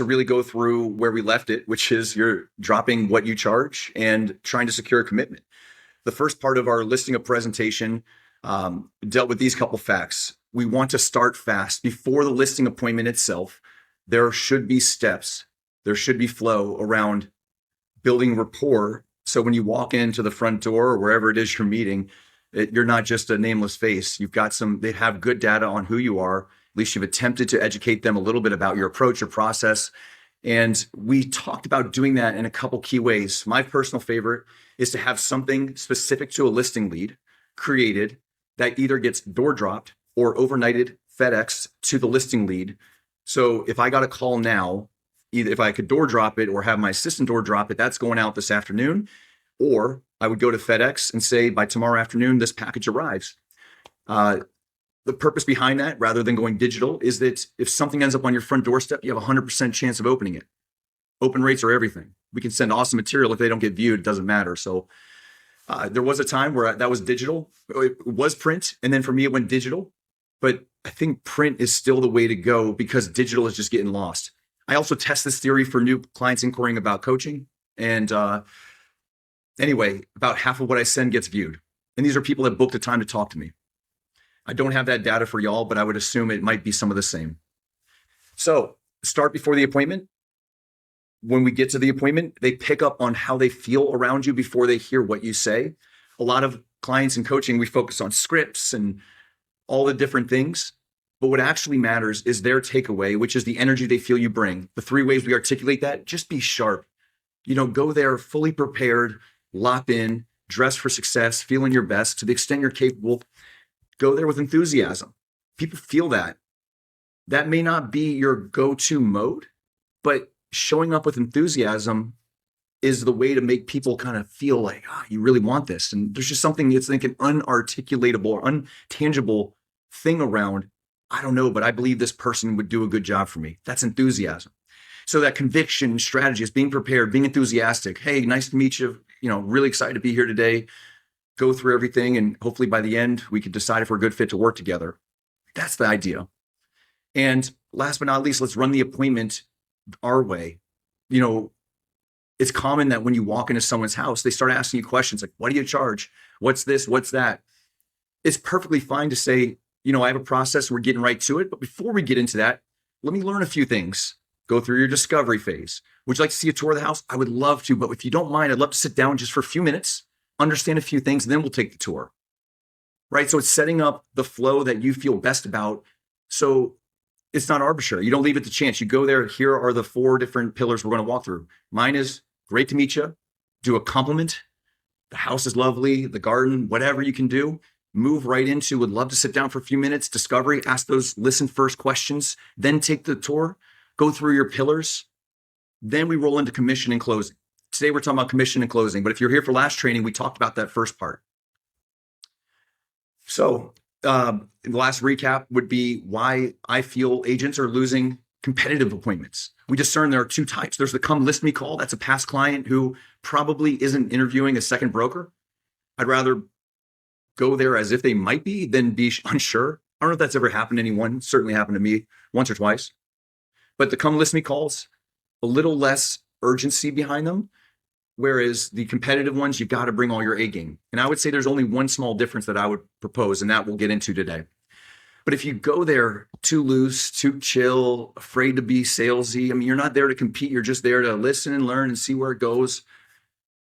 to really go through where we left it, which is you're dropping what you charge and trying to secure a commitment. The first part of our listing of presentation dealt with these couple facts. We want to start fast. Before the listing appointment itself, there should be steps. There should be flow around building rapport. So when you walk into the front door or wherever it is you're meeting, you're not just a nameless face. They have good data on who you are. At least you've attempted to educate them a little bit about your approach, your process. And we talked about doing that in a couple key ways. My personal favorite is to have something specific to a listing lead created that either gets door dropped or overnighted FedEx to the listing lead. So if I got a call now, either if I could door drop it or have my assistant door drop it, that's going out this afternoon. Or I would go to FedEx and say, by tomorrow afternoon, this package arrives. The purpose behind that, rather than going digital, is that if something ends up on your front doorstep, you have a 100% chance of opening it. Open rates are everything. We can send awesome material. If they don't get viewed, it doesn't matter. So there was a time where that was digital. It was print. And then for me, it went digital. But I think print is still the way to go because digital is just getting lost. I also test this theory for new clients inquiring about coaching. And anyway, about half of what I send gets viewed. And these are people that booked the time to talk to me. I don't have that data for y'all, but I would assume it might be some of the same. So start before the appointment. When we get to the appointment, they pick up on how they feel around you before they hear what you say. A lot of clients in coaching, we focus on scripts and all the different things. But what actually matters is their takeaway, which is the energy they feel you bring. The 3 ways we articulate that, just be sharp. Go there fully prepared, lock in, dress for success, feeling your best to the extent you're capable. Go there with enthusiasm. People feel that. That may not be your go-to mode, but showing up with enthusiasm is the way to make people kind of feel like, you really want this. And there's just something that's like an unarticulatable or untangible thing around, I don't know, but I believe this person would do a good job for me. That's enthusiasm. So that conviction strategy is being prepared, being enthusiastic. Hey, nice to meet you. Really excited to be here today. Go through everything. And hopefully by the end, we could decide if we're a good fit to work together. That's the idea. And last but not least, let's run the appointment our way. It's common that when you walk into someone's house, they start asking you questions like, what do you charge? What's this? What's that? It's perfectly fine to say, I have a process, we're getting right to it. But before we get into that, let me learn a few things. Go through your discovery phase. Would you like to see a tour of the house? I would love to, but if you don't mind, I'd love to sit down just for a few minutes, understand a few things, and then we'll take the tour. Right? So it's setting up the flow that you feel best about. So it's not arbitrary. You don't leave it to chance. You go there. Here are the 4 different pillars we're going to walk through. Mine is great to meet you. Do a compliment. The house is lovely. The garden, whatever you can do. Move right into, would love to sit down for a few minutes. Discovery, ask those listen first questions. Then take the tour. Go through your pillars. Then we roll into commission and closing. Today we're talking about commission and closing. But if you're here for last training, we talked about that first part. So the last recap would be why I feel agents are losing competitive appointments. We discern there are 2 types. There's the come list me call. That's a past client who probably isn't interviewing a second broker. I'd rather go there as if they might be than be unsure. I don't know if that's ever happened to anyone. Certainly happened to me once or twice. But the come list me calls, a little less urgency behind them. Whereas the competitive ones, you've got to bring all your A game. And I would say there's only one small difference that I would propose, and that we'll get into today. But if you go there too loose, too chill, afraid to be salesy, you're not there to compete. You're just there to listen and learn and see where it goes.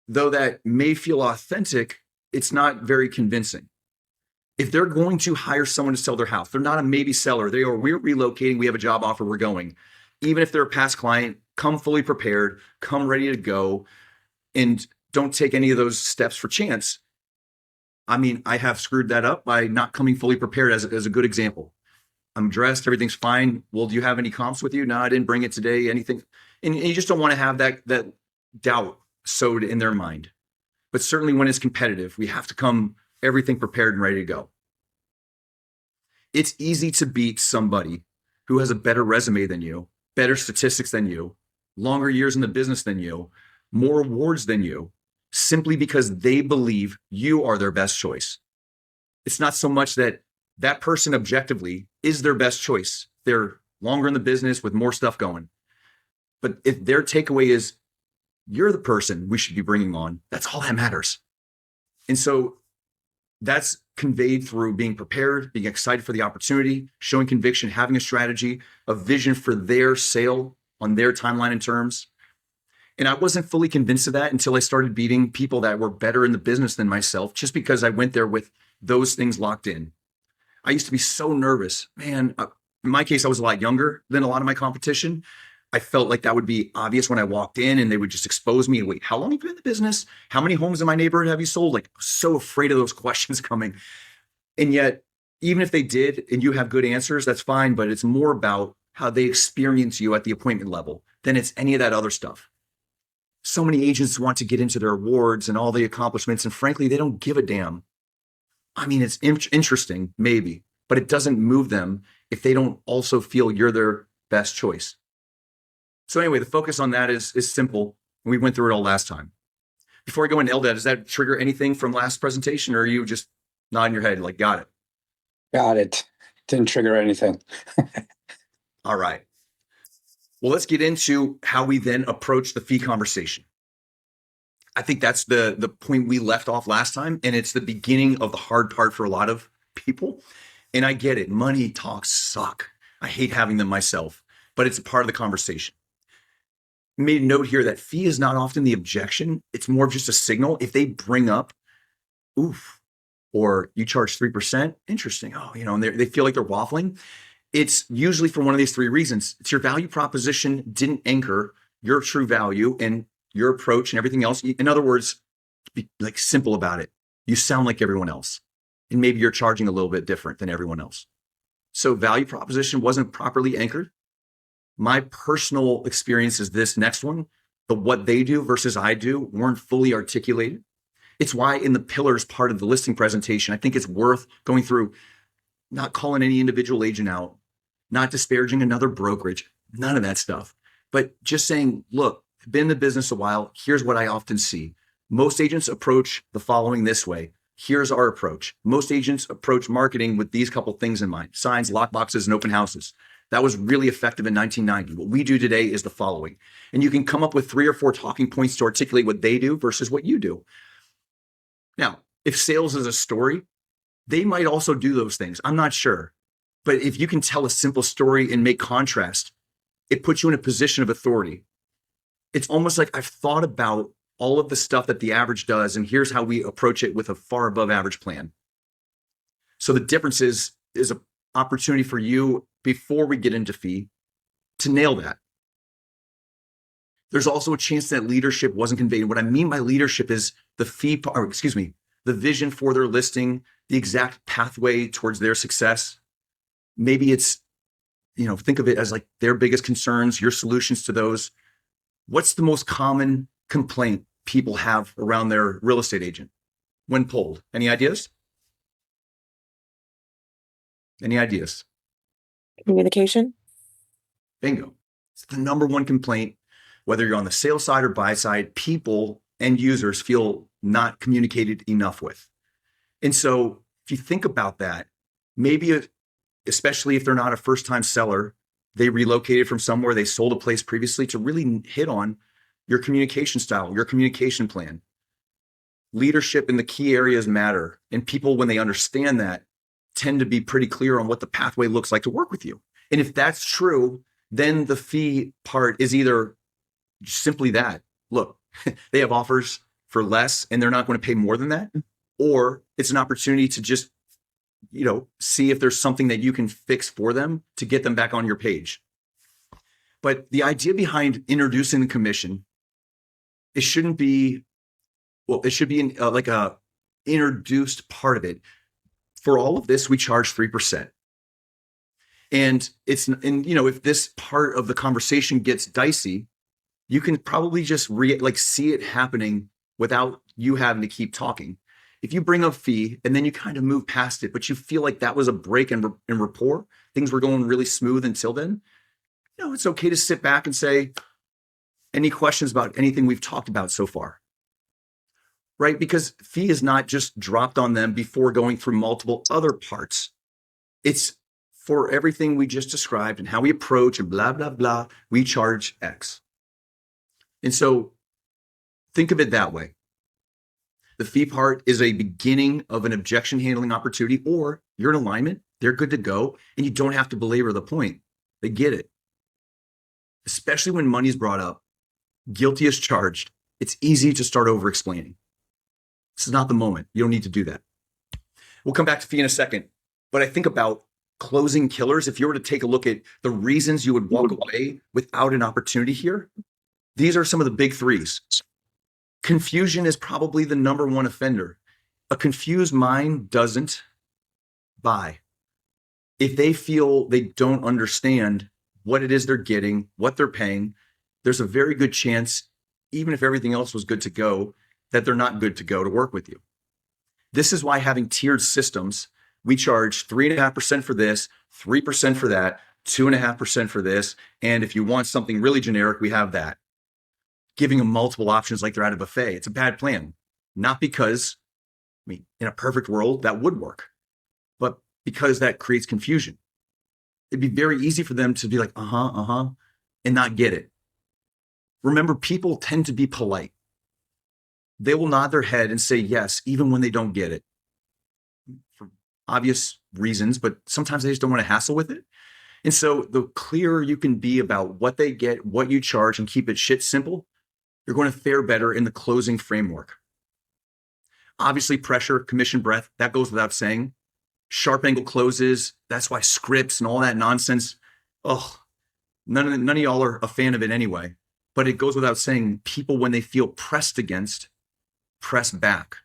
Though that may feel authentic, it's not very convincing. If they're going to hire someone to sell their house, they're not a maybe seller. We're relocating. We have a job offer. We're going. Even if they're a past client, come fully prepared, come ready to go. And don't take any of those steps for chance. I have screwed that up by not coming fully prepared as a good example. I'm dressed, everything's fine. Well, do you have any comps with you? No, I didn't bring it today, anything. And you just don't want to have that doubt sowed in their mind. But certainly when it's competitive, we have to come everything prepared and ready to go. It's easy to beat somebody who has a better resume than you, better statistics than you, longer years in the business than you, more awards than you, simply because they believe you are their best choice. It's not so much that that person objectively is their best choice. They're longer in the business with more stuff going. But if their takeaway is you're the person we should be bringing on, that's all that matters. And so that's conveyed through being prepared, being excited for the opportunity, showing conviction, having a strategy, a vision for their sale on their timeline and terms. And I wasn't fully convinced of that until I started beating people that were better in the business than myself, just because I went there with those things locked in. I used to be so nervous. Man, in my case, I was a lot younger than a lot of my competition. I felt like that would be obvious when I walked in and they would just expose me. Wait, how long have you been in the business? How many homes in my neighborhood have you sold? Like, so afraid of those questions coming. And yet, even if they did and you have good answers, that's fine. But it's more about how they experience you at the appointment level than it's any of that other stuff. So many agents want to get into their awards and all the accomplishments. And frankly, they don't give a damn. I mean, it's interesting, maybe, but it doesn't move them if they don't also feel you're their best choice. So anyway, the focus on that is simple. We went through it all last time. Before I go into LDAT, does that trigger anything from last presentation, or are you just nodding your head like, got it? Got it. Didn't trigger anything. All right. Well, let's get into how we then approach the fee conversation. I think that's the point we left off last time, and it's the beginning of the hard part for a lot of people. And I get it. Money talks suck. I hate having them myself, but it's a part of the conversation. Made a note here that fee is not often the objection. It's more of just a signal. If they bring up, oof, or you charge 3%, interesting. Oh, and they feel like they're waffling. It's usually for one of these three reasons. It's your value proposition didn't anchor your true value and your approach and everything else. In other words, be like simple about it. You sound like everyone else. And maybe you're charging a little bit different than everyone else. So value proposition wasn't properly anchored. My personal experience is this next one, the what they do versus I do weren't fully articulated. It's why in the pillars part of the listing presentation, I think it's worth going through, not calling any individual agent out, not disparaging another brokerage, none of that stuff, but just saying, look, I've been in the business a while. Here's what I often see. Most agents approach the following this way. Here's our approach. Most agents approach marketing with these couple things in mind: signs, lockboxes, and open houses. That was really effective in 1990. What we do today is the following. And you can come up with 3 or 4 talking points to articulate what they do versus what you do. Now, if sales is a story, they might also do those things. I'm not sure. But if you can tell a simple story and make contrast, it puts you in a position of authority. It's almost like I've thought about all of the stuff that the average does, and here's how we approach it with a far above average plan. So the difference is an opportunity for you, before we get into fee, to nail that. There's also a chance that leadership wasn't conveyed. What I mean by leadership is the the vision for their listing, the exact pathway towards their success. Maybe it's, think of it as like their biggest concerns, your solutions to those. What's the most common complaint people have around their real estate agent when polled? Any ideas? Any ideas? Communication. Bingo. It's the number one complaint, whether you're on the sales side or buy side. People and users feel not communicated enough with. And so if you think about that, maybe especially if they're not a first-time seller, they relocated from somewhere, they sold a place previously, to really hit on your communication style, your communication plan. Leadership in the key areas matter. And people, when they understand that, tend to be pretty clear on what the pathway looks like to work with you. And if that's true, then the fee part is either simply that, look, they have offers for less and they're not going to pay more than that, or it's an opportunity to just, see if there's something that you can fix for them to get them back on your page. But the idea behind introducing the commission, it should be like a introduced part of it. For all of this, we charge 3%. And if this part of the conversation gets dicey, you can probably just see it happening without you having to keep talking. If you bring up fee and then you kind of move past it, but you feel like that was a break in rapport, things were going really smooth until then, it's okay to sit back and say, any questions about anything we've talked about so far? Right? Because fee is not just dropped on them before going through multiple other parts. It's for everything we just described and how we approach and blah, blah, blah, we charge X. And so think of it that way. The fee part is a beginning of an objection handling opportunity, or you're in alignment, they're good to go, and you don't have to belabor the point. They get it. Especially when money's brought up, guilty as charged, it's easy to start over explaining. This is not the moment. You don't need to do that. We'll come back to fee in a second, but I think about closing killers. If you were to take a look at the reasons you would walk away without an opportunity here, these are some of the big threes. Confusion is probably the number one offender. A confused mind doesn't buy. If they feel they don't understand what it is they're getting, what they're paying, there's a very good chance, even if everything else was good to go, that they're not good to go to work with you. This is why having tiered systems, we charge 3.5% for this, 3% for that, 2.5% for this. And if you want something really generic, we have that. Giving them multiple options like they're at a buffet. It's a bad plan. Not because, in a perfect world, that would work, but because that creates confusion. It'd be very easy for them to be like, and not get it. Remember, people tend to be polite. They will nod their head and say yes, even when they don't get it. For obvious reasons, but sometimes they just don't want to hassle with it. And so the clearer you can be about what they get, what you charge, and keep it shit simple, you're going to fare better in the closing framework. Obviously, pressure, commission breadth, that goes without saying. Sharp angle closes, that's why scripts and all that nonsense, none of y'all are a fan of it anyway. But it goes without saying, people, when they feel pressed against, press back.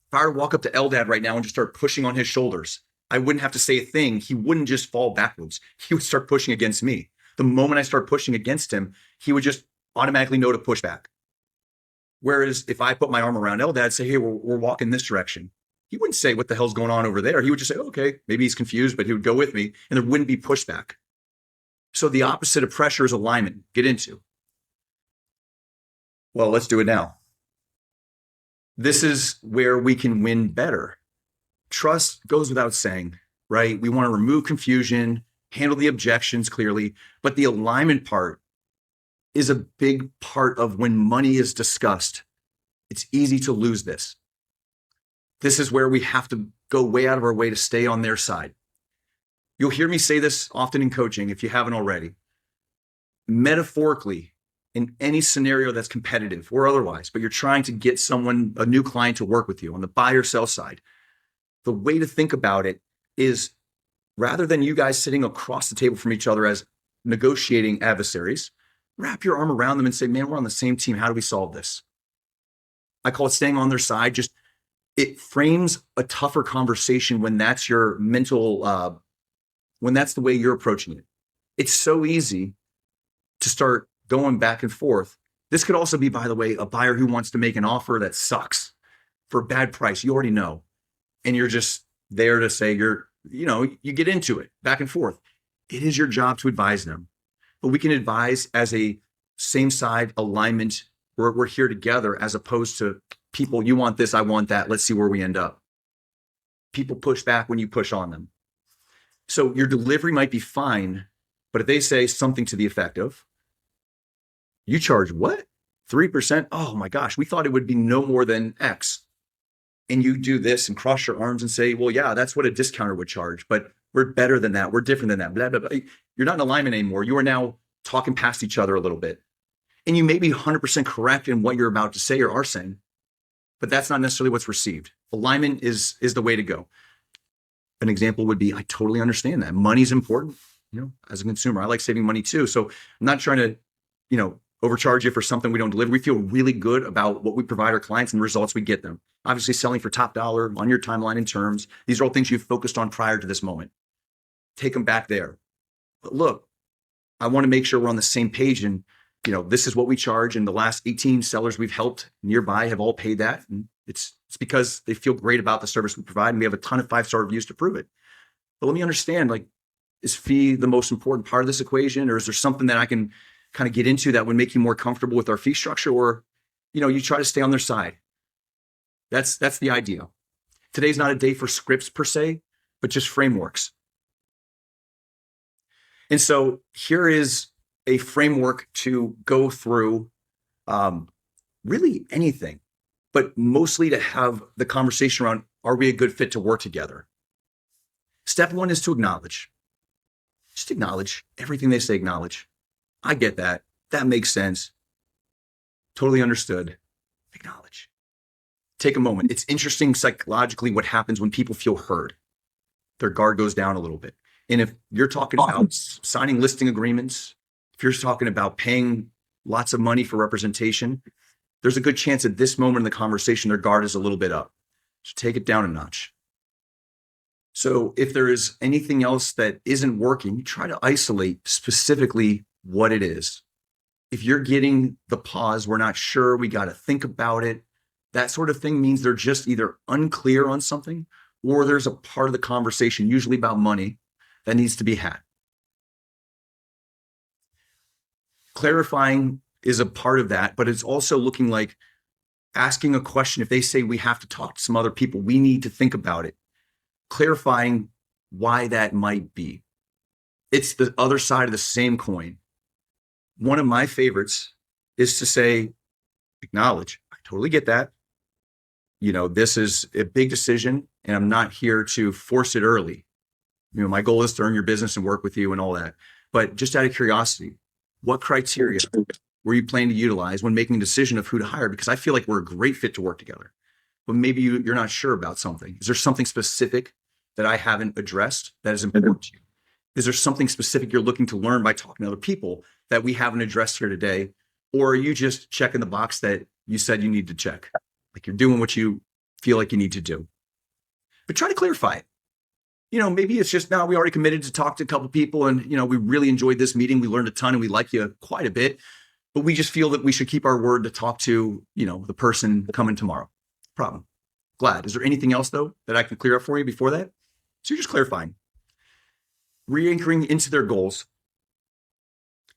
If I were to walk up to Eldad right now and just start pushing on his shoulders, I wouldn't have to say a thing. He wouldn't just fall backwards. He would start pushing against me. The moment I start pushing against him, he would just automatically know to push back. Whereas if I put my arm around Eldad and say, hey, we're walking this direction, he wouldn't say, what the hell's going on over there? He would just say, okay, maybe he's confused, but he would go with me and there wouldn't be pushback. So the opposite of pressure is alignment. Get into. Well, let's do it now. This is where we can win better. Trust goes without saying, right? We want to remove confusion, handle the objections clearly, but the alignment part is a big part of when money is discussed. It's easy to lose this. This is where we have to go way out of our way to stay on their side. You'll hear me say this often in coaching if you haven't already. Metaphorically, in any scenario that's competitive or otherwise, but you're trying to get someone, a new client, to work with you on the buy or sell side, the way to think about it is, rather than you guys sitting across the table from each other as negotiating adversaries, wrap your arm around them and say, man, we're on the same team. How do we solve this? I call it staying on their side. Just, it frames a tougher conversation when that's your mental, when that's the way you're approaching it. It's so easy to start going back and forth. This could also be, by the way, a buyer who wants to make an offer that sucks for a bad price. You already know. And you're just there to say you get into it back and forth. It is your job to advise them. But we can advise as a same side alignment where we're here together, as opposed to people, you want this, I want that. Let's see where we end up. People push back when you push on them. So your delivery might be fine, but if they say something to the effect of, you charge what? 3%? Oh my gosh, we thought it would be no more than X. And you do this and cross your arms and say, well, yeah, that's what a discounter would charge, but we're better than that. We're different than that. Blah, blah, blah. You're not in alignment anymore. You are now talking past each other a little bit. And you may be 100% correct in what you're about to say or are saying, but that's not necessarily what's received. Alignment is the way to go. An example would be, I totally understand that. Money's important. As a consumer, I like saving money too. So I'm not trying to, overcharge you for something we don't deliver. We feel really good about what we provide our clients and the results we get them. Obviously, selling for top dollar on your timeline and terms. These are all things you've focused on prior to this moment. Take them back there. But look, I want to make sure we're on the same page. And, this is what we charge. And the last 18 sellers we've helped nearby have all paid that. And it's because they feel great about the service we provide. And we have a ton of 5-star reviews to prove it. But let me understand, is fee the most important part of this equation? Or is there something that I can kind of get into that would make you more comfortable with our fee structure? Or, you try to stay on their side. That's the idea. Today's not a day for scripts per se, but just frameworks. And so here is a framework to go through really anything, but mostly to have the conversation around, are we a good fit to work together? Step one is to acknowledge. Just acknowledge everything they say, acknowledge. I get that. That makes sense. Totally understood. Acknowledge. Take a moment. It's interesting psychologically what happens when people feel heard. Their guard goes down a little bit. And if you're talking about signing listing agreements, if you're talking about paying lots of money for representation, there's a good chance at this moment in the conversation, their guard is a little bit up. So take it down a notch. So if there is anything else that isn't working, try to isolate specifically what it is. If you're getting the pause, we're not sure, we got to think about it, that sort of thing means they're just either unclear on something or there's a part of the conversation, usually about money, that needs to be had. Clarifying is a part of that, but it's also looking like asking a question. If they say we have to talk to some other people, we need to think about it. Clarifying why that might be. It's the other side of the same coin. One of my favorites is to say, acknowledge, I totally get that. This is a big decision and I'm not here to force it early. My goal is to earn your business and work with you and all that. But just out of curiosity, what criteria were you planning to utilize when making a decision of who to hire? Because I feel like we're a great fit to work together, but maybe you're not sure about something. Is there something specific that I haven't addressed that is important to you? Is there something specific you're looking to learn by talking to other people that we haven't addressed here today? Or are you just checking the box that you said you need to check? Like you're doing what you feel like you need to do. But try to clarify it. Maybe it's just, now we already committed to talk to a couple people and, we really enjoyed this meeting. We learned a ton and we like you quite a bit, but we just feel that we should keep our word to talk to, the person coming tomorrow. Problem. Glad. Is there anything else though that I can clear up for you before that? So you're just clarifying. Re-anchoring into their goals.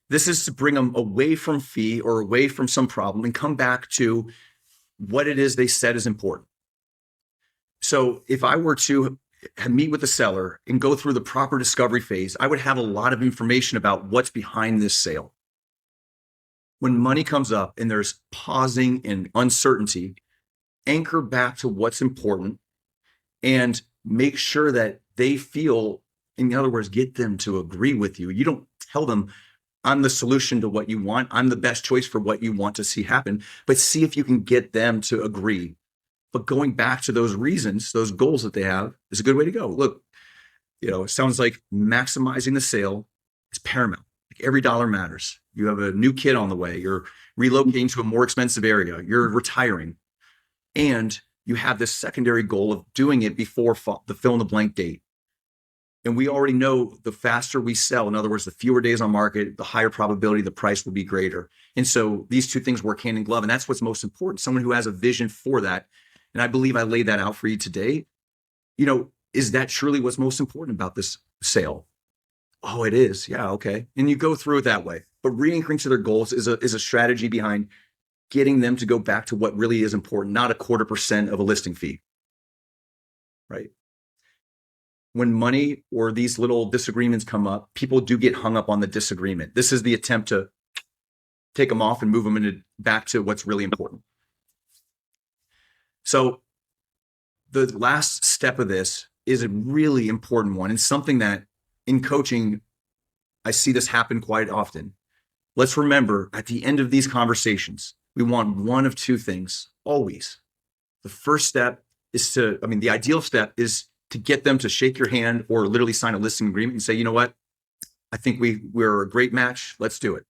This is to bring them away from fee or away from some problem and come back to what it is they said is important. So if I were to meet with the seller and go through the proper discovery phase, I would have a lot of information about what's behind this sale. When money comes up and there's pausing and uncertainty, anchor back to what's important and make sure that they feel, in other words, get them to agree with you. You don't tell them, I'm the solution to what you want. I'm the best choice for what you want to see happen, but see if you can get them to agree. But going back to those reasons, those goals that they have is a good way to go. Look, it sounds like maximizing the sale is paramount. Like every dollar matters. You have a new kid on the way. You're relocating to a more expensive area. You're retiring. And you have this secondary goal of doing it before the fill in the blank date. And we already know the faster we sell, in other words, the fewer days on market, the higher probability the price will be greater. And so these two things work hand in glove. And that's what's most important. Someone who has a vision for that. And I believe I laid that out for you today. Is that truly what's most important about this sale? Oh, it is. Yeah. Okay. And you go through it that way. But re-anchoring to their goals is a strategy behind getting them to go back to what really is important, not 0.25% of a listing fee. Right? When money or these little disagreements come up, people do get hung up on the disagreement. This is the attempt to take them off and move them back to what's really important. So the last step of this is a really important one and something that in coaching, I see this happen quite often. Let's remember at the end of these conversations, we want one of two things always. The first step is the ideal step is to get them to shake your hand or literally sign a listing agreement and say, you know what? I think we're a great match. Let's do it.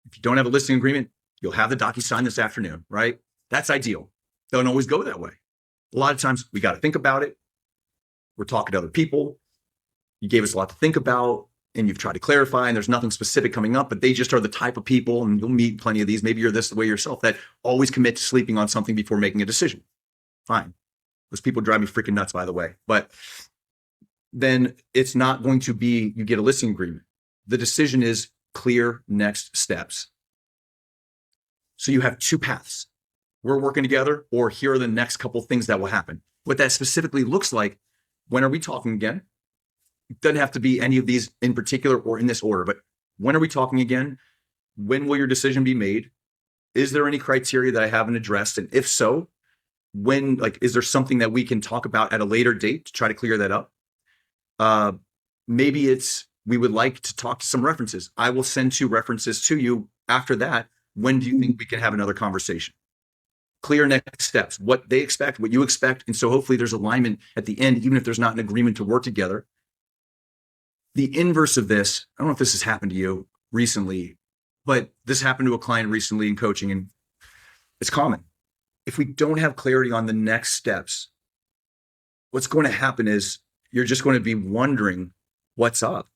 If you don't have a listing agreement, you'll have the DocuSign this afternoon, right? That's ideal. Don't always go that way. A lot of times we got to think about it. We're talking to other people. You gave us a lot to think about and you've tried to clarify and there's nothing specific coming up, but they just are the type of people, and you'll meet plenty of these. Maybe you're this way yourself, that always commit to sleeping on something before making a decision. Fine. Those people drive me freaking nuts, by the way. But then it's not going to be, you get a listing agreement. The decision is clear next steps. So you have two paths. We're working together, or here are the next couple things that will happen. What that specifically looks like, when are we talking again? It doesn't have to be any of these in particular or in this order, but when are we talking again? When will your decision be made? is there any criteria that I haven't addressed? And if so, when, like, is there something that we can talk about at a later date to try to clear that up? Maybe we would like to talk to some references. I will send 2 references to you after that. When do you think we can have another conversation? Clear next steps, what they expect, what you expect. And so hopefully there's alignment at the end, even if there's not an agreement to work together. The inverse of this, I don't know if this has happened to you recently, but this happened to a client recently in coaching, and it's common. If we don't have clarity on the next steps, what's going to happen is you're just going to be wondering what's up.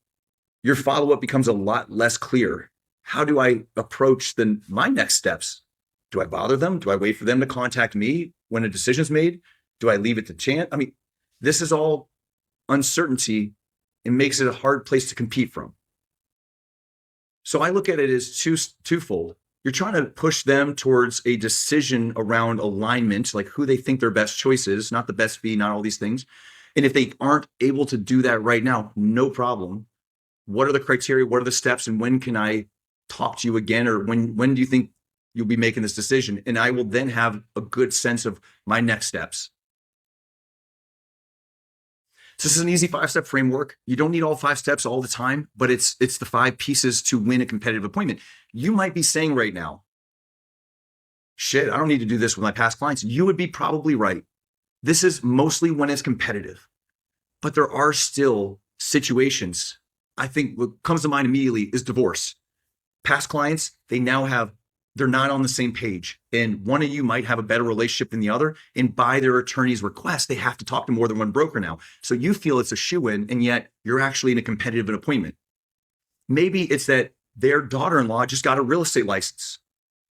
Your follow-up becomes a lot less clear. How do I approach my next steps? Do I bother them? Do I wait for them to contact me when a decision's made? Do I leave it to chance? I mean, this is all uncertainty. It makes it a hard place to compete from. So I look at it as twofold. You're trying to push them towards a decision around alignment, like who they think their best choice is, not the best fee, not all these things. And if they aren't able to do that right now, no problem. What are the criteria? What are the steps? And when can I talk to you again? Or when do you think you'll be making this decision? And I will then have a good sense of my next steps. So this is an easy 5-step framework. You don't need all 5 steps all the time, but it's the 5 pieces to win a competitive appointment. You might be saying right now, shit, I don't need to do this with my past clients. You would be probably right. This is mostly when it's competitive, but there are still situations. I think what comes to mind immediately is divorce. Past clients, they're not on the same page. And one of you might have a better relationship than the other. And by their attorney's request, they have to talk to more than one broker now. So you feel it's a shoo-in, and yet you're actually in a competitive appointment. Maybe it's that their daughter-in-law just got a real estate license.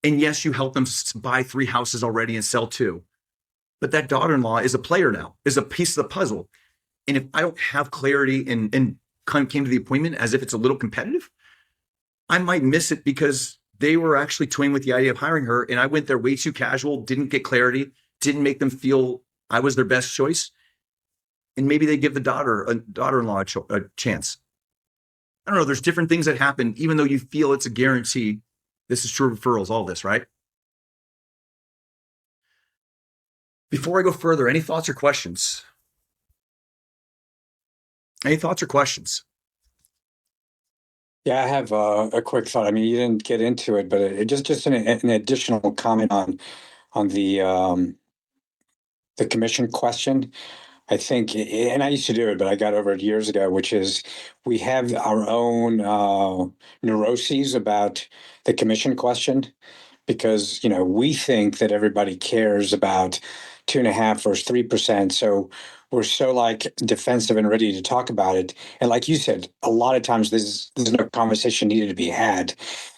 And yes, you help them buy 3 houses already and sell 2. But that daughter-in-law is a player now, is a piece of the puzzle. And if I don't have clarity and came to the appointment as if it's a little competitive, I might miss it because they were actually toying with the idea of hiring her, and I went there way too casual, didn't get clarity, didn't make them feel I was their best choice. And maybe they give the daughter-in-law a chance. I don't know. There's different things that happen, even though you feel it's a guarantee. This is true referrals, all this, right? Before I go further, any thoughts or questions? Any thoughts or questions? Yeah, I have a quick thought. I mean, you didn't get into it, but just an additional comment on the commission question. I think, and I used to do it, but I got over it years ago, which is we have our own neuroses about the commission question, because we think that everybody cares about 2.5 versus 3%. So we're so like defensive and ready to talk about it. And like you said, a lot of times there's no conversation needed to be had.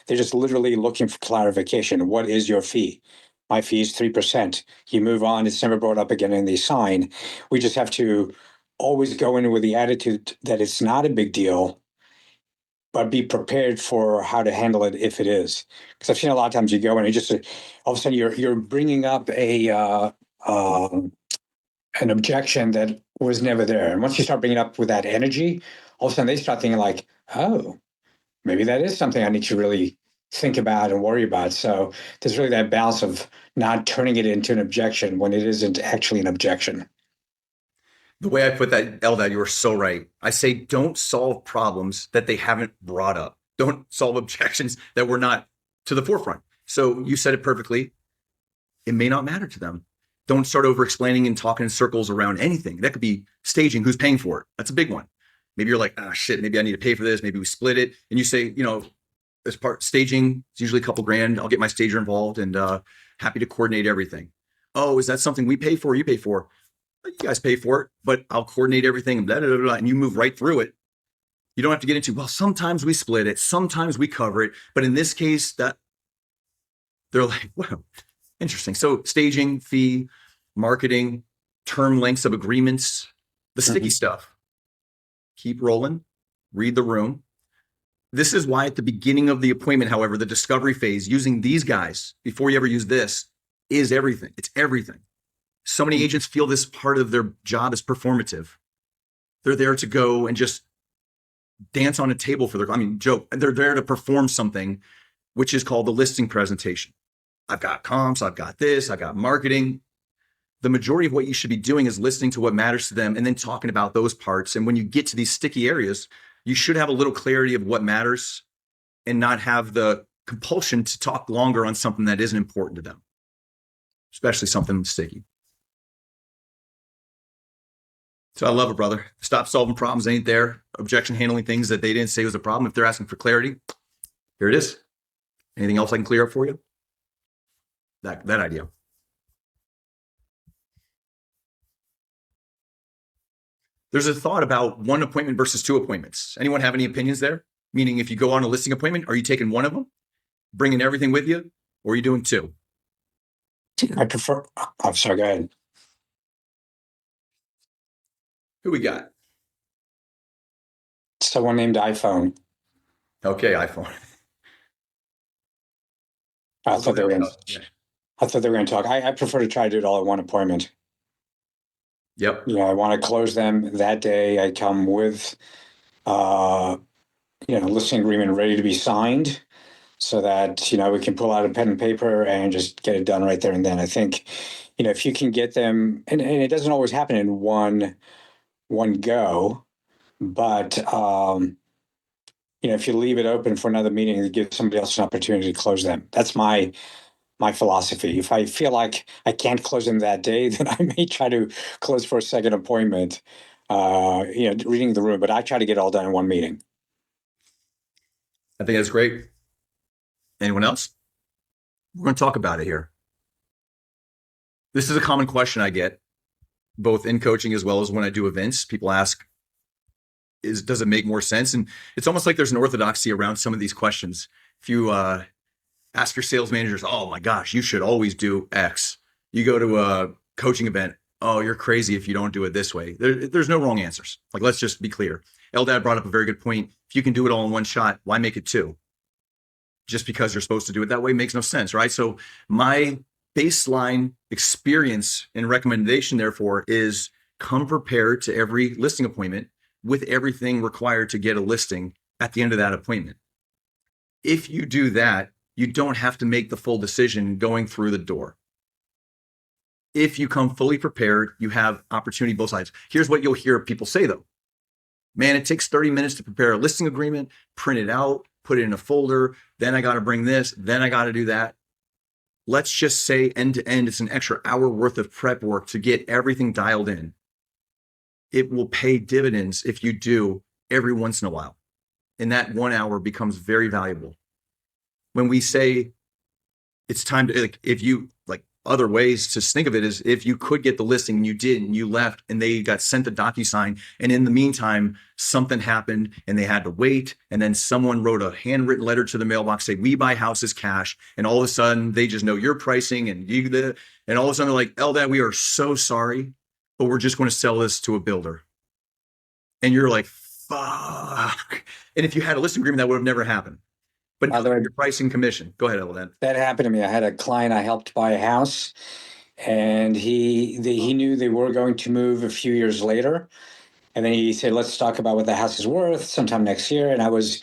They're just literally looking for clarification. What is your fee? My fee is 3%. You move on. It's never brought up again and they sign. We just have to always go in with the attitude that it's not a big deal, but be prepared for how to handle it if it is. Because I've seen a lot of times you go and you just all of a sudden you're bringing up an objection that was never there. And once you start bringing it up with that energy, all of a sudden they start thinking like, oh, maybe that is something I need to really think about and worry about. So there's really that balance of not turning it into an objection when it isn't actually an objection. The way I put that, Eldad, you are so right. I say don't solve problems that they haven't brought up. Don't solve objections that were not to the forefront. So you said it perfectly. It may not matter to them. Don't start over explaining and talking in circles around anything. That could be staging. Who's paying for it? That's a big one. Maybe you're like, shit, maybe I need to pay for this. Maybe we split it. And you say, as part staging, it's usually a couple grand. I'll get my stager involved and happy to coordinate everything. Oh, is that something we pay for or you pay for? You guys pay for it, but I'll coordinate everything and blah, blah, blah, blah, and you move right through it. You don't have to get into, well, sometimes we split it, sometimes we cover it. But in this case, that they're like, wow, interesting. So staging, fee, marketing, term lengths of agreements, the sticky stuff. Keep rolling, read the room. This is why at the beginning of the appointment, however, the discovery phase, using these guys before you ever use this is everything. It's everything. So many agents feel this part of their job is performative. They're there to go and just dance on a table for joke. They're there to perform something, which is called the listing presentation. I've got comps, I've got this, I've got marketing. The majority of what you should be doing is listening to what matters to them and then talking about those parts. And when you get to these sticky areas, you should have a little clarity of what matters and not have the compulsion to talk longer on something that isn't important to them, especially something sticky. So I love it, brother. Stop solving problems ain't there. Objection handling things that they didn't say was a problem. If they're asking for clarity, here it is. Anything else I can clear up for you? That idea. There's a thought about one appointment versus two appointments. Anyone have any opinions there? Meaning if you go on a listing appointment, are you taking one of them, bringing everything with you, or are you doing two? I prefer, I'm sorry, go ahead. Who we got? Someone named iPhone. Okay, iPhone. I thought they were going to talk. I prefer to try to do it all at one appointment. Yep. You know, I want to close them that day. I come with, listing agreement ready to be signed so that, we can pull out a pen and paper and just get it done right there and then. I think, if you can get them, and it doesn't always happen in one go, but, if you leave it open for another meeting and give somebody else an opportunity to close them, that's my philosophy. If I feel like I can't close them that day, then I may try to close for a second appointment, reading the room, but I try to get it all done in one meeting. I think that's great. Anyone else? We're going to talk about it here. This is a common question I get, both in coaching as well as when I do events. People ask, does it make more sense? And it's almost like there's an orthodoxy around some of these questions. If you ask your sales managers, oh my gosh, you should always do X. You go to a coaching event, oh, you're crazy if you don't do it this way. There's no wrong answers. Like, let's just be clear. Eldad brought up a very good point. If you can do it all in one shot, why make it two? Just because you're supposed to do it that way makes no sense, right? So my baseline experience and recommendation, therefore, is come prepared to every listing appointment with everything required to get a listing at the end of that appointment. If you do that, you don't have to make the full decision going through the door. If you come fully prepared, you have opportunity both sides. Here's what you'll hear people say though. Man, it takes 30 minutes to prepare a listing agreement, print it out, put it in a folder. Then I got to bring this, then I got to do that. Let's just say end to end, it's an extra hour worth of prep work to get everything dialed in. It will pay dividends if you do every once in a while. And that 1 hour becomes very valuable. When we say it's time to, other ways to think of it is if you could get the listing and you did and you left and they got sent the DocuSign and in the meantime, something happened and they had to wait. And then someone wrote a handwritten letter to the mailbox, say, we buy houses cash. And all of a sudden they just know your pricing and and all of a sudden they're like, Eldad, we are so sorry, but we're just going to sell this to a builder. And you're like, fuck. And if you had a listing agreement, that would have never happened. But your pricing commission. Go ahead, Eldad. That happened to me. I had a client I helped buy a house, and he knew they were going to move a few years later. And then he said, let's talk about what the house is worth sometime next year. And I was,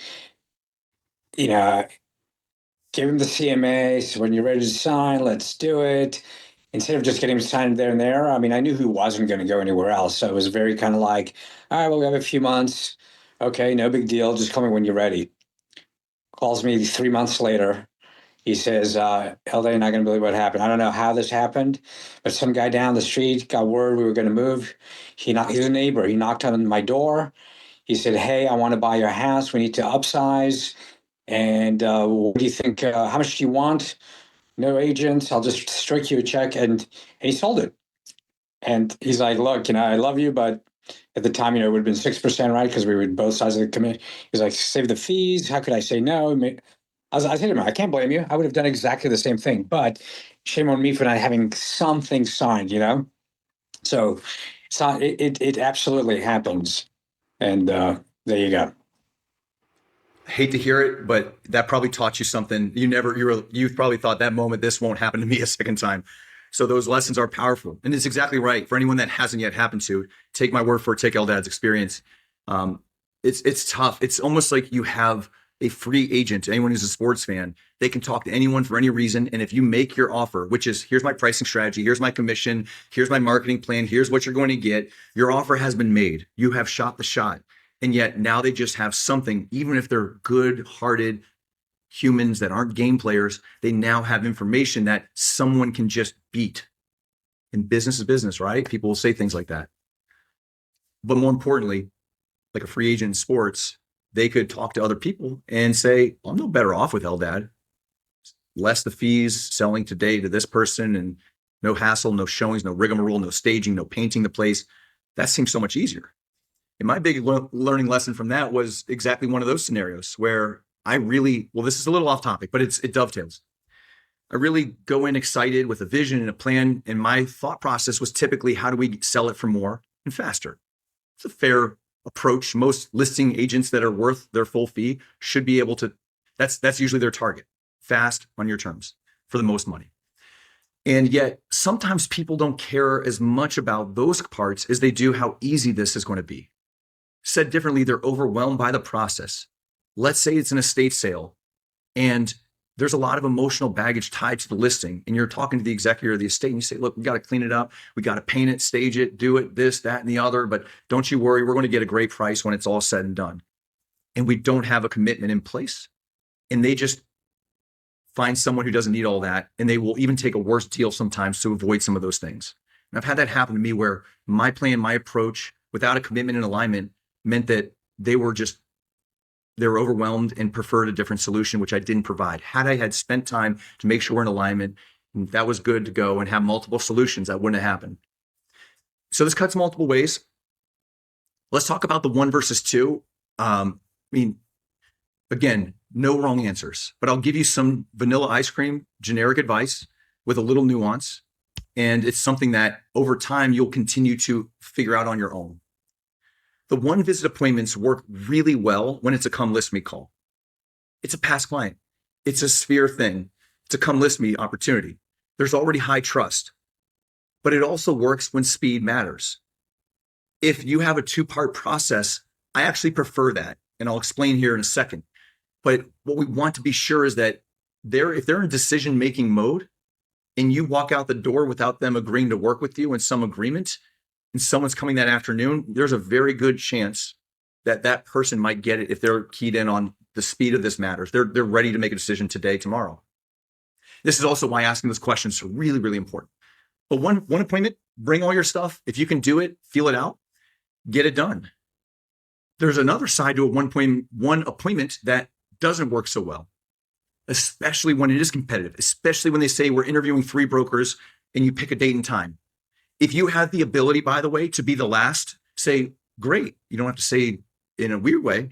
gave him the CMA. So when you're ready to sign, let's do it. Instead of just getting him signed there and there, I mean, I knew he wasn't going to go anywhere else. So it was very kind of like, all right, well, we have a few months. Okay, no big deal. Just call me when you're ready. Calls me 3 months later. He says, Eldad, you're not going to believe what happened. I don't know how this happened, but some guy down the street got word we were going to move. He's a neighbor. He knocked on my door. He said, hey, I want to buy your house. We need to upsize. And what do you think? How much do you want? No agents. I'll just strike you a check. And he sold it. And he's like, look, I love you, but at the time, it would have been 6%, right? Because we were both sides of the committee. He's like, save the fees. How could I say no? I said to him, I can't blame you. I would have done exactly the same thing, but shame on me for not having something signed, So it's not, it absolutely happens. And there you go. I hate to hear it, but that probably taught you something. You probably thought that moment, this won't happen to me a second time. So those lessons are powerful. And it's exactly right. For anyone that hasn't yet happened to, take my word for it, take Eldad's experience. It's tough. It's almost like you have a free agent, anyone who's a sports fan, they can talk to anyone for any reason. And if you make your offer, which is here's my pricing strategy, here's my commission, here's my marketing plan, here's what you're going to get, your offer has been made. You have shot the shot. And yet now they just have something, even if they're good-hearted humans that aren't game players, they now have information that someone can just beat. And business is business, right? People will say things like that. But more importantly, like a free agent in sports, they could talk to other people and say, I'm no better off with LDAD. Less the fees selling today to this person, and no hassle, no showings, no rigmarole, no staging, no painting the place. That seems so much easier. And my big learning lesson from that was exactly one of those scenarios where I really, well, this is a little off topic, but it dovetails. I really go in excited with a vision and a plan. And my thought process was typically, how do we sell it for more and faster? It's a fair approach. Most listing agents that are worth their full fee should be able to, that's usually their target. Fast on your terms for the most money. And yet sometimes people don't care as much about those parts as they do how easy this is going to be. Said differently, they're overwhelmed by the process. Let's say it's an estate sale and there's a lot of emotional baggage tied to the listing, and you're talking to the executor of the estate and you say, look, we got to clean it up. We got to paint it, stage it, do it, this, that, and the other. But don't you worry, we're going to get a great price when it's all said and done. And we don't have a commitment in place. And they just find someone who doesn't need all that. And they will even take a worse deal sometimes to avoid some of those things. And I've had that happen to me where my plan, my approach without a commitment and alignment meant that they were overwhelmed and preferred a different solution, which I didn't provide. Had I had spent time to make sure we're in alignment, that was good to go and have multiple solutions, that wouldn't have happened. So this cuts multiple ways. Let's talk about the 1 versus 2. Again, no wrong answers, but I'll give you some vanilla ice cream, generic advice with a little nuance. And it's something that over time, you'll continue to figure out on your own. The 1 visit appointments work really well when it's a come list me call. It's a past client. It's a sphere thing. It's a come list me opportunity. There's already high trust, but it also works when speed matters. If you have a 2-part process, I actually prefer that. And I'll explain here in a second. But what we want to be sure is that if they're in decision-making mode and you walk out the door without them agreeing to work with you in some agreement, and someone's coming that afternoon, there's a very good chance that that person might get it if they're keyed in on the speed of this matters. They're ready to make a decision today, tomorrow. This is also why asking those questions are really, really important. But one appointment, bring all your stuff. If you can do it, feel it out, get it done. There's another side to a one appointment that doesn't work so well, especially when it is competitive, especially when they say we're interviewing 3 brokers and you pick a date and time. If you have the ability, by the way, to be the last, say, great. You don't have to say in a weird way,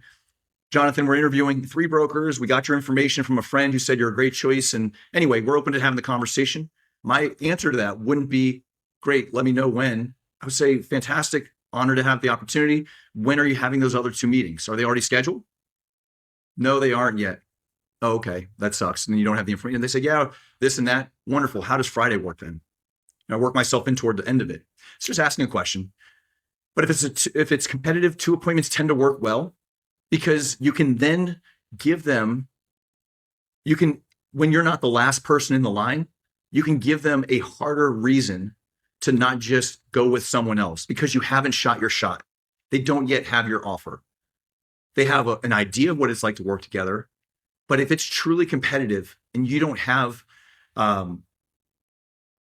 Jonathan, we're interviewing 3 brokers. We got your information from a friend who said you're a great choice. And anyway, we're open to having the conversation. My answer to that wouldn't be, great, let me know when. I would say, fantastic, honored to have the opportunity. When are you having those other 2 meetings? Are they already scheduled? No, they aren't yet. Oh, okay, that sucks. And you don't have the information. And they say, yeah, this and that. Wonderful. How does Friday work then? And I work myself in toward the end of it. It's just asking a question. But if it's competitive, 2 appointments tend to work well because you can then give them, when you're not the last person in the line, you can give them a harder reason to not just go with someone else because you haven't shot your shot. They don't yet have your offer. They have an idea of what it's like to work together. But if it's truly competitive and you don't have,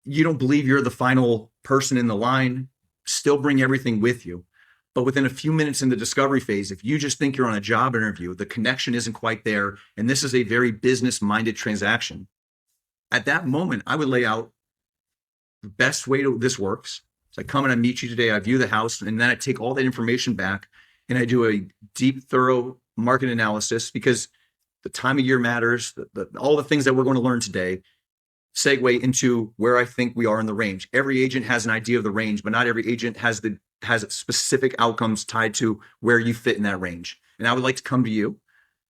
you don't believe you're the final person in the line, still bring everything with you. But within a few minutes in the discovery phase, if you just think you're on a job interview, the connection isn't quite there, and this is a very business-minded transaction, at that moment, I would lay out the best way this works. So I come and I meet you today, I view the house, and then I take all that information back and I do a deep, thorough market analysis because the time of year matters, all the things that we're going to learn today segue into where I think we are in the range. Every agent has an idea of the range, but not every agent has specific outcomes tied to where you fit in that range. And I would like to come to you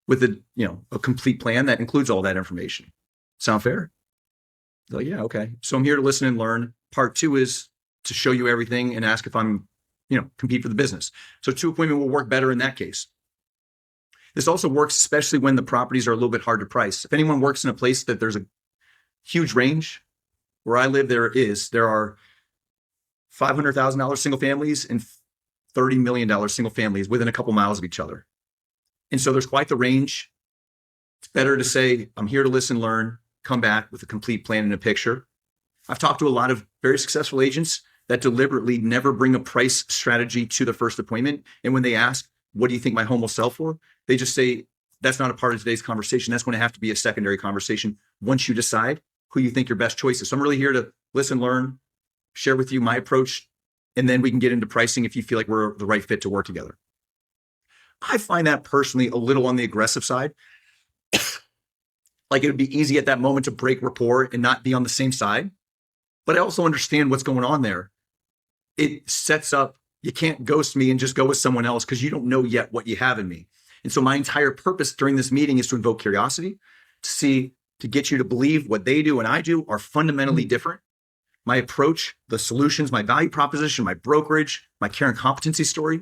with a complete plan that includes all that information. Sound fair? Like, yeah, okay. So I'm here to listen and learn. Part 2 is to show you everything and ask if I'm, compete for the business. So 2 appointment will work better in that case. This also works especially when the properties are a little bit hard to price. If anyone works in a place that there's a huge range, where I live, there are $500,000 single families and $30 million single families within a couple miles of each other. And so there's quite the range. It's better to say, I'm here to listen, learn, come back with a complete plan and a picture. I've talked to a lot of very successful agents that deliberately never bring a price strategy to the first appointment. And when they ask, what do you think my home will sell for? They just say, that's not a part of today's conversation. That's going to have to be a secondary conversation once you decide who you think your best choice is. So I'm really here to listen, learn, share with you my approach, and then we can get into pricing if you feel like we're the right fit to work together. I find that personally a little on the aggressive side. Like it would be easy at that moment to break rapport and not be on the same side. But I also understand what's going on there. It sets up, you can't ghost me and just go with someone else because you don't know yet what you have in me. And so my entire purpose during this meeting is to invoke curiosity, to get you to believe what they do and I do are fundamentally different. My approach, the solutions, my value proposition, my brokerage, my care and competency story,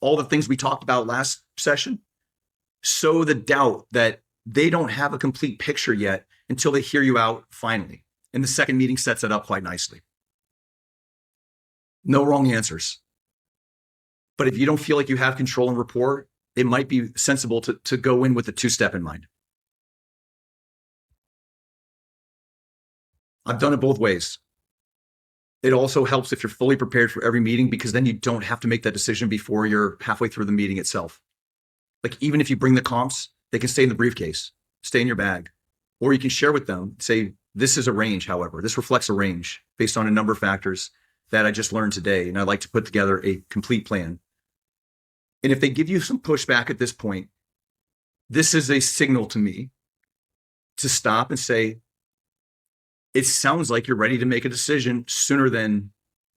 all the things we talked about last session, sow the doubt that they don't have a complete picture yet until they hear you out finally. And the second meeting sets it up quite nicely. No wrong answers. But if you don't feel like you have control and rapport, it might be sensible to go in with a two-step in mind. I've done it both ways. It also helps if you're fully prepared for every meeting because then you don't have to make that decision before you're halfway through the meeting itself. Like even if you bring the comps, they can stay in the briefcase, stay in your bag, or you can share with them, say, this is a range, however, this reflects a range based on a number of factors that I just learned today. And I'd like to put together a complete plan. And if they give you some pushback at this point, this is a signal to me to stop and say, it sounds like you're ready to make a decision sooner than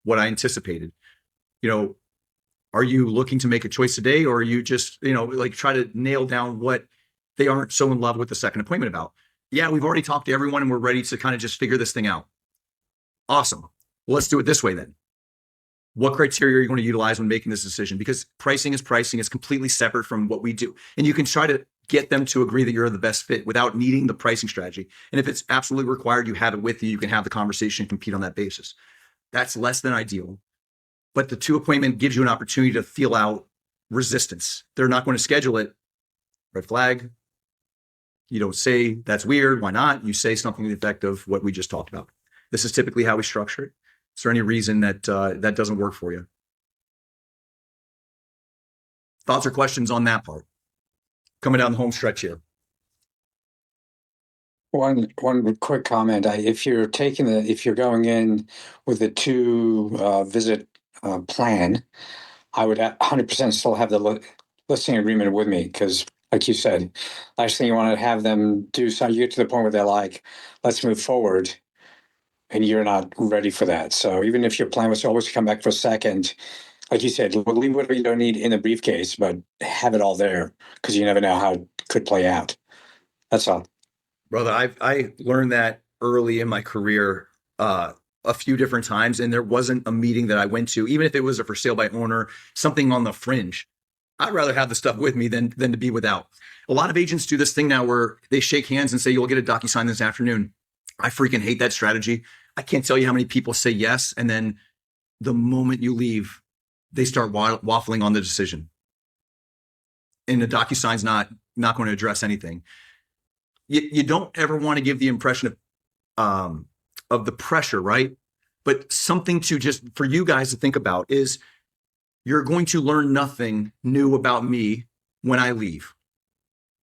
what I anticipated. Are you looking to make a choice today, or are you just, like try to nail down what they aren't so in love with the second appointment about? Yeah, we've already talked to everyone and we're ready to kind of just figure this thing out. Awesome. Well, let's do it this way then. What criteria are you going to utilize when making this decision? Because pricing is pricing. It's completely separate from what we do. And you can try to get them to agree that you're the best fit without needing the pricing strategy. And if it's absolutely required, you have it with you. You can have the conversation and compete on that basis. That's less than ideal. But the two appointment gives you an opportunity to feel out resistance. They're not going to schedule it. Red flag. You don't say, that's weird. Why not? You say something to the effect of what we just talked about. This is typically how we structure it. Is there any reason that that doesn't work for you? Thoughts or questions on that part? Coming down the home stretch here. One quick comment. If you're going in with a two visit plan, I would 100% still have the listing agreement with me because, like you said, last thing you want to have them do something, you get to the point where they're like, let's move forward, and you're not ready for that. So even if your plan was to always come back for a second, like you said, leave whatever you don't need in the briefcase, but have it all there because you never know how it could play out. That's all. Brother, I learned that early in my career a few different times, and there wasn't a meeting that I went to, even if it was a for sale by owner, something on the fringe. I'd rather have the stuff with me than to be without. A lot of agents do this thing now where they shake hands and say, you'll get a DocuSign this afternoon. I freaking hate that strategy. I can't tell you how many people say yes, and then the moment you leave, they start waffling on the decision. And the DocuSign's not going to address anything. You don't ever want to give the impression of the pressure, right? But something to just for you guys to think about is you're going to learn nothing new about me when I leave.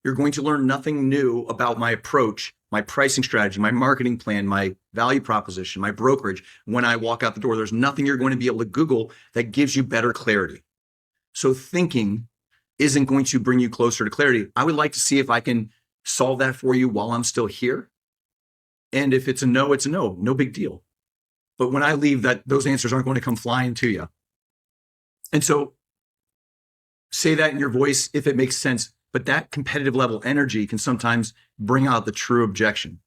You're going to learn nothing new about my approach, my pricing strategy, my marketing plan, my value proposition, my brokerage when I walk out the door. There's nothing you're going to be able to Google that gives you better clarity. So thinking isn't going to bring you closer to clarity. I would like to see if I can solve that for you while I'm still here. And if it's a no, it's a no. No big deal. But when I leave, those answers aren't going to come flying to you. And so say that in your voice if it makes sense. But that competitive level energy can sometimes bring out the true objection.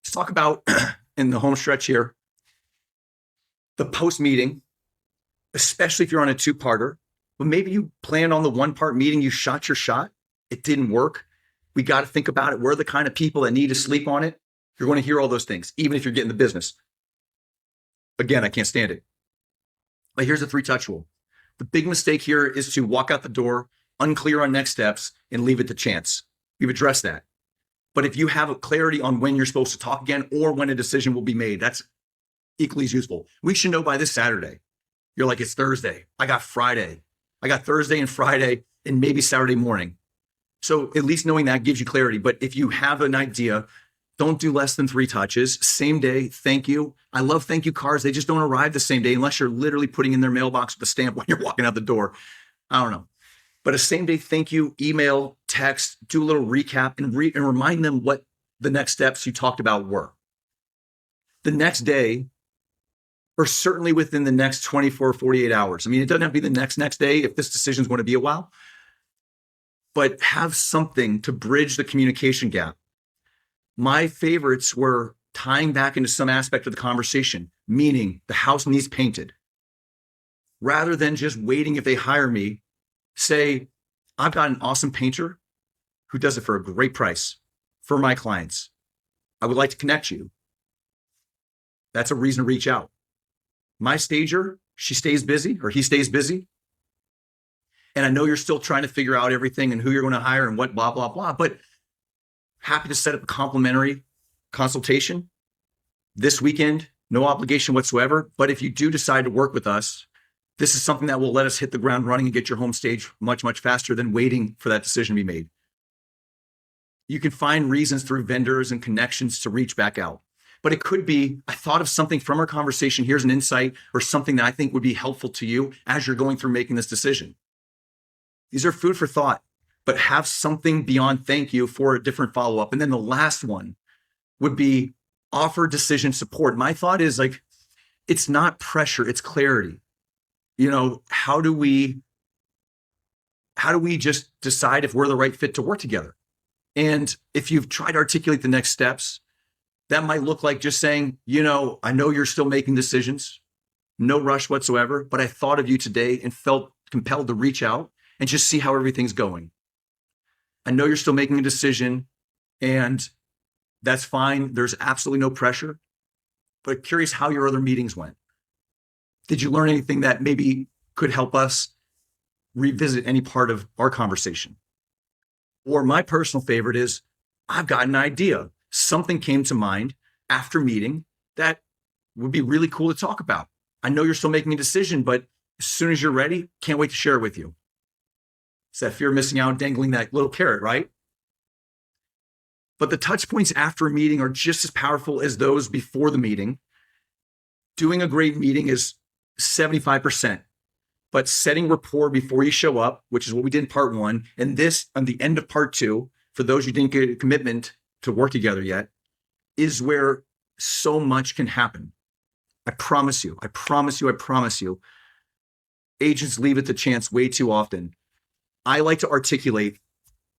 Let's talk about in the home stretch here, the post-meeting, especially if you're on a two-parter. But maybe you planned on the one part meeting, you shot your shot, it didn't work. We got to think about it. We're the kind of people that need to sleep on it. You're going to hear all those things, even if you're getting the business. Again, I can't stand it. But here's the 3-touch rule. The big mistake here is to walk out the door, unclear on next steps, and leave it to chance. We've addressed that. But if you have a clarity on when you're supposed to talk again or when a decision will be made, that's equally as useful. We should know by this Saturday. You're like, it's Thursday. I got Friday. I got Thursday and Friday and maybe Saturday morning. So at least knowing that gives you clarity. But if you have an idea, don't do less than 3 touches. Same day, thank you. I love thank you cards. They just don't arrive the same day unless you're literally putting in their mailbox with a stamp when you're walking out the door. I don't know. But a same day thank you, email, text, do a little recap and remind them what the next steps you talked about were. The next day, or certainly within the next 24, 48 hours. I mean, it doesn't have to be the next day if this decision is going to be a while, but have something to bridge the communication gap. My favorites were tying back into some aspect of the conversation, meaning the house needs painted. Rather than just waiting if they hire me, say, I've got an awesome painter who does it for a great price for my clients. I would like to connect you. That's a reason to reach out. My stager, she stays busy or he stays busy. And I know you're still trying to figure out everything and who you're going to hire and what, blah, blah, blah. But happy to set up a complimentary consultation this weekend, no obligation whatsoever. But if you do decide to work with us, this is something that will let us hit the ground running and get your home stage much, much faster than waiting for that decision to be made. You can find reasons through vendors and connections to reach back out. But it could be, I thought of something from our conversation. Here's an insight or something that I think would be helpful to you as you're going through making this decision. These are food for thought, but have something beyond thank you for a different follow-up. And then the last one would be offer decision support. My thought is like, it's not pressure, it's clarity. You know, how do we just decide if we're the right fit to work together? And if you've tried to articulate the next steps, that might look like just saying, you know, I know you're still making decisions, no rush whatsoever, but I thought of you today and felt compelled to reach out and just see how everything's going. I know you're still making a decision and that's fine. There's absolutely no pressure, but curious how your other meetings went. Did you learn anything that maybe could help us revisit any part of our conversation? Or my personal favorite is, I've got an idea. Something came to mind after meeting that would be really cool to talk about. I know you're still making a decision, but as soon as you're ready, can't wait to share it with you. It's that fear of missing out, dangling that little carrot, right? But the touch points after a meeting are just as powerful as those before the meeting. Doing a great meeting is 75%, but setting rapport before you show up, which is what we did in part 1, and this on the end of part 2, for those who didn't get a commitment to work together yet, is where so much can happen. I promise you, agents leave it to chance way too often. I like to articulate,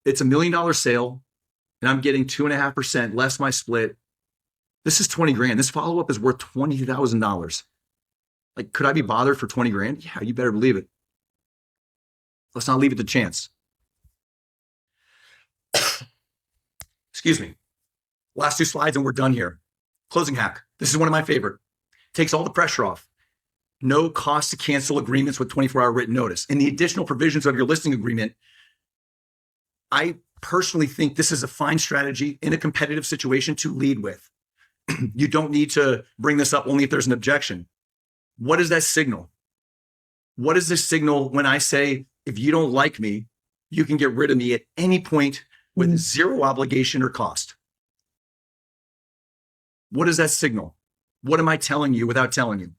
it's $1 million sale and I'm getting 2.5% less my split. This is 20 grand. This follow-up is worth $20,000. Like, could I be bothered for 20 grand? Yeah, you better believe it. Let's not leave it to chance. Excuse me. Last 2 slides and we're done here. Closing hack. This is one of my favorite. Takes all the pressure off. No cost to cancel agreements with 24-hour written notice. And the additional provisions of your listing agreement, I personally think this is a fine strategy in a competitive situation to lead with. You don't need to bring this up only if there's an objection. What does that signal? What is this signal when I say, if you don't like me, you can get rid of me at any point with zero obligation or cost? What does that signal? What am I telling you without telling you?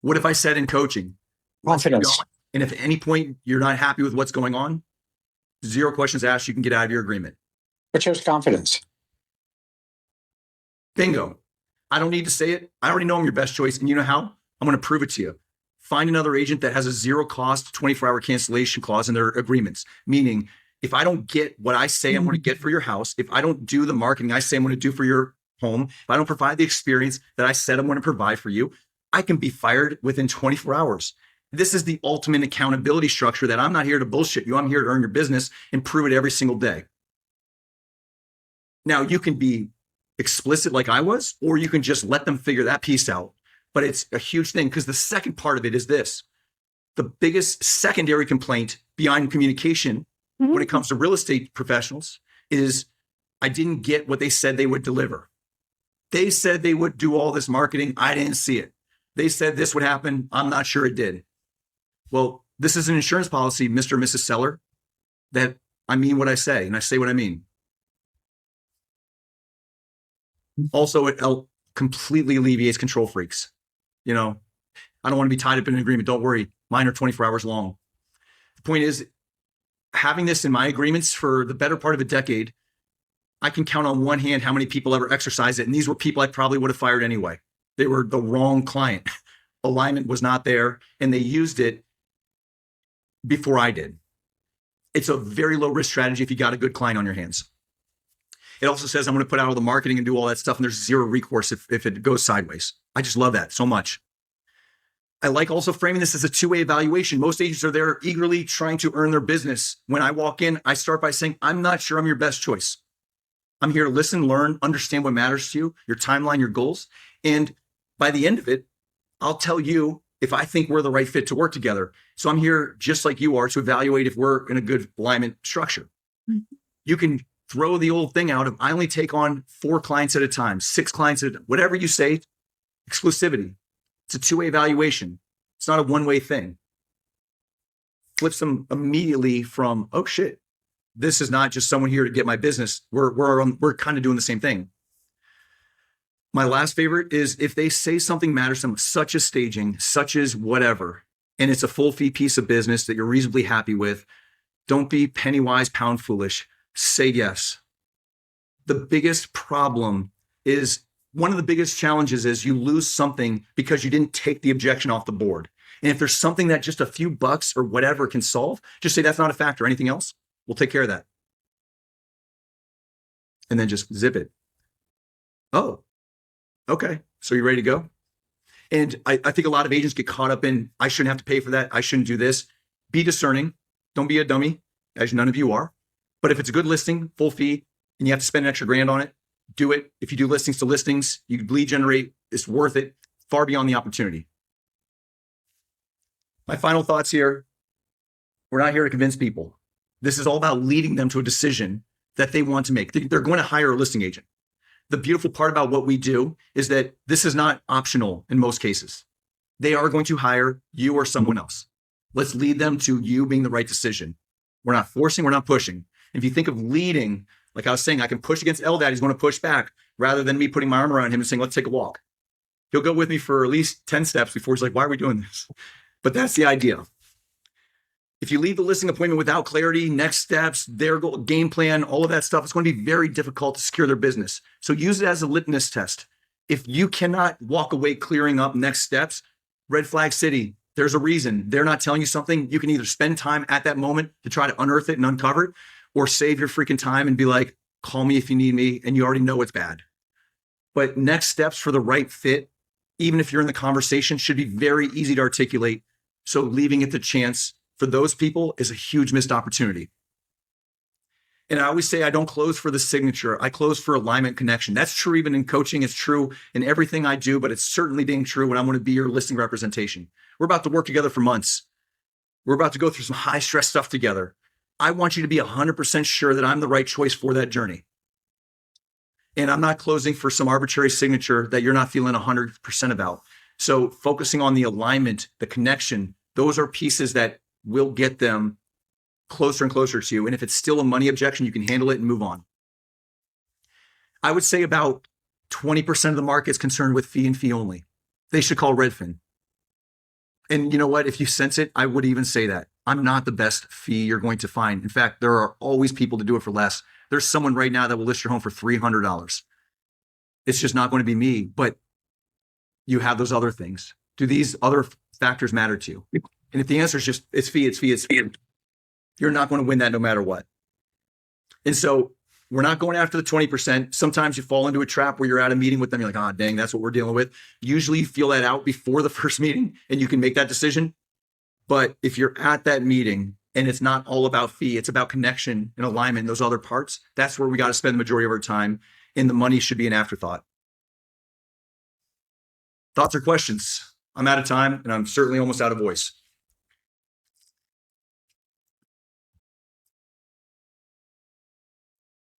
What if I said in coaching, Confidence. and if at any point you're not happy with what's going on, 0 questions asked, you can get out of your agreement. But shows confidence. Bingo. I don't need to say it. I already know I'm your best choice. And you know how? I'm going to prove it to you. Find another agent that has a 0 cost 24-hour cancellation clause in their agreements. Meaning, if I don't get what I say I'm going to get for your house, if I don't do the marketing I say I'm going to do for your home, if I don't provide the experience that I said I'm going to provide for you, I can be fired within 24 hours. This is the ultimate accountability structure that I'm not here to bullshit you. I'm here to earn your business and prove it every single day. Now, you can be explicit like I was, or you can just let them figure that piece out. But it's a huge thing because the second part of it is this. The biggest secondary complaint beyond communication when it comes to real estate professionals is I didn't get what they said they would deliver. They said they would do all this marketing. I didn't see it. They said this would happen. I'm not sure it did. Well, this is an insurance policy, Mr. and Mrs. Seller, that I mean what I say and I say what I mean. Also, it completely alleviates control freaks. You know, I don't want to be tied up in an agreement. Don't worry. Mine are 24 hours long. The point is, having this in my agreements for the better part of a decade, I can count on one hand how many people ever exercise it. And these were people I probably would have fired anyway. They were the wrong client. Alignment was not there, and they used it before I did. It's a very low risk strategy if you got a good client on your hands. It also says I'm going to put out all the marketing and do all that stuff, and there's zero recourse if it goes sideways. I just love that so much. I like also framing this as a two-way evaluation. Most agents are there eagerly trying to earn their business. When I walk in, I start by saying, I'm not sure I'm your best choice. I'm here to listen, learn, understand what matters to you, your timeline, your goals. And by the end of it, I'll tell you if I think we're the right fit to work together. So I'm here just like you are to evaluate if we're in a good alignment structure. Mm-hmm. You can throw the old thing out of I only take on 4 clients at a time, 6 clients at a time, whatever you say, exclusivity. It's a two-way evaluation. It's not a one-way thing. Flips them immediately from, oh shit, this is not just someone here to get my business. We're kind of doing the same thing. My last favorite is if they say something matters to them, such as staging, such as whatever, and it's a full fee piece of business that you're reasonably happy with, don't be penny wise, pound foolish. Say yes. The biggest problem is one of the biggest challenges is you lose something because you didn't take the objection off the board. And if there's something that just a few bucks or whatever can solve, just say that's not a factor. Anything else? We'll take care of that. And then just zip it. Oh, okay. So you're ready to go? And I think a lot of agents get caught up in, I shouldn't have to pay for that. I shouldn't do this. Be discerning. Don't be a dummy, as none of you are. But if it's a good listing, full fee, and you have to spend an extra $1,000 on it, do it. If you do listings to listings, you lead generate, it's worth it, far beyond the opportunity. My final thoughts here. We're not here to convince people. This is all about leading them to a decision that they want to make. They're going to hire a listing agent. The beautiful part about what we do is that this is not optional in most cases. They are going to hire you or someone else. Let's lead them to you being the right decision. We're not forcing, we're not pushing. If you think of leading, like I was saying, I can push against LDAT, he's going to push back rather than me putting my arm around him and saying, let's take a walk. He'll go with me for at least 10 steps before he's like, why are we doing this? But that's the idea. If you leave the listing appointment without clarity, next steps, their goal, game plan, all of that stuff, it's going to be very difficult to secure their business. So use it as a litmus test. If you cannot walk away clearing up next steps, red flag city, there's a reason. They're not telling you something. You can either spend time at that moment to try to unearth it and uncover it, or save your freaking time and be like, call me if you need me, and you already know it's bad. But next steps for the right fit, even if you're in the conversation, should be very easy to articulate. So leaving it to chance for those people is a huge missed opportunity. And I always say I don't close for the signature. I close for alignment connection. That's true even in coaching. It's true in everything I do, but it's certainly being true when I want to be your listing representation. We're about to work together for months. We're about to go through some high stress stuff together. I want you to be 100% sure that I'm the right choice for that journey. And I'm not closing for some arbitrary signature that you're not feeling 100% about. So focusing on the alignment, the connection, those are pieces that will get them closer and closer to you. And if it's still a money objection, you can handle it and move on. I would say about 20% of the market is concerned with fee and fee only. They should call Redfin. And you know what? If you sense it, I would even say that. I'm not the best fee you're going to find. In fact, there are always people to do it for less. There's someone right now that will list your home for $300. It's just not going to be me, but you have those other things. Do these other factors matter to you? And if the answer is just, it's fee, you're not going to win that no matter what. And so we're not going after the 20%. Sometimes you fall into a trap where you're at a meeting with them. You're like, ah, dang, that's what we're dealing with. Usually you feel that out before the first meeting and you can make that decision. But if you're at that meeting and it's not all about fee, it's about connection and alignment and those other parts, that's where we got to spend the majority of our time, and the money should be an afterthought. Thoughts or questions? I'm out of time, and I'm certainly almost out of voice.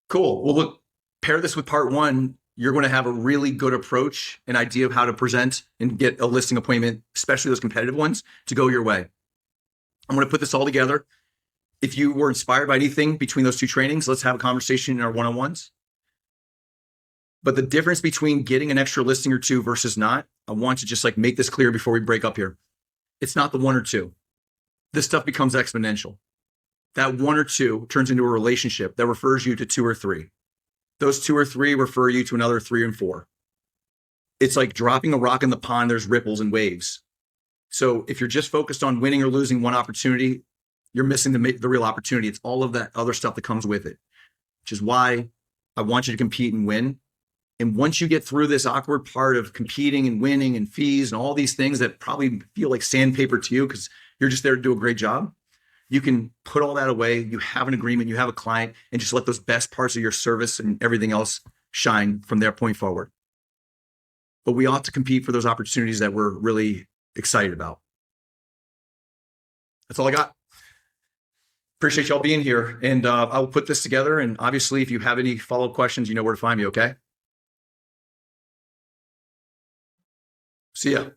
Cool. Well, look, pair this with part one. You're going to have a really good approach, an idea of how to present and get a listing appointment, especially those competitive ones, to go your way. I'm going to put this all together. If you were inspired by anything between those two trainings, let's have a conversation in our one-on-ones. But the difference between getting an extra listing or two versus not, I want to just like make this clear before we break up here. It's not the one or two. This stuff becomes exponential. That one or two turns into a relationship that refers you to two or three. Those two or three refer you to another 3 and 4. It's like dropping a rock in the pond. There's ripples and waves. So if you're just focused on winning or losing one opportunity, you're missing the real opportunity. It's all of that other stuff that comes with it, which is why I want you to compete and win. And once you get through this awkward part of competing and winning and fees and all these things that probably feel like sandpaper to you because you're just there to do a great job, you can put all that away. You have an agreement, you have a client, and just let those best parts of your service and everything else shine from their point forward. But we ought to compete for those opportunities that we're really excited about. That's all I got. Appreciate y'all being here. And I will put this together. And obviously, if you have any follow-up questions, you know where to find me, okay? See ya.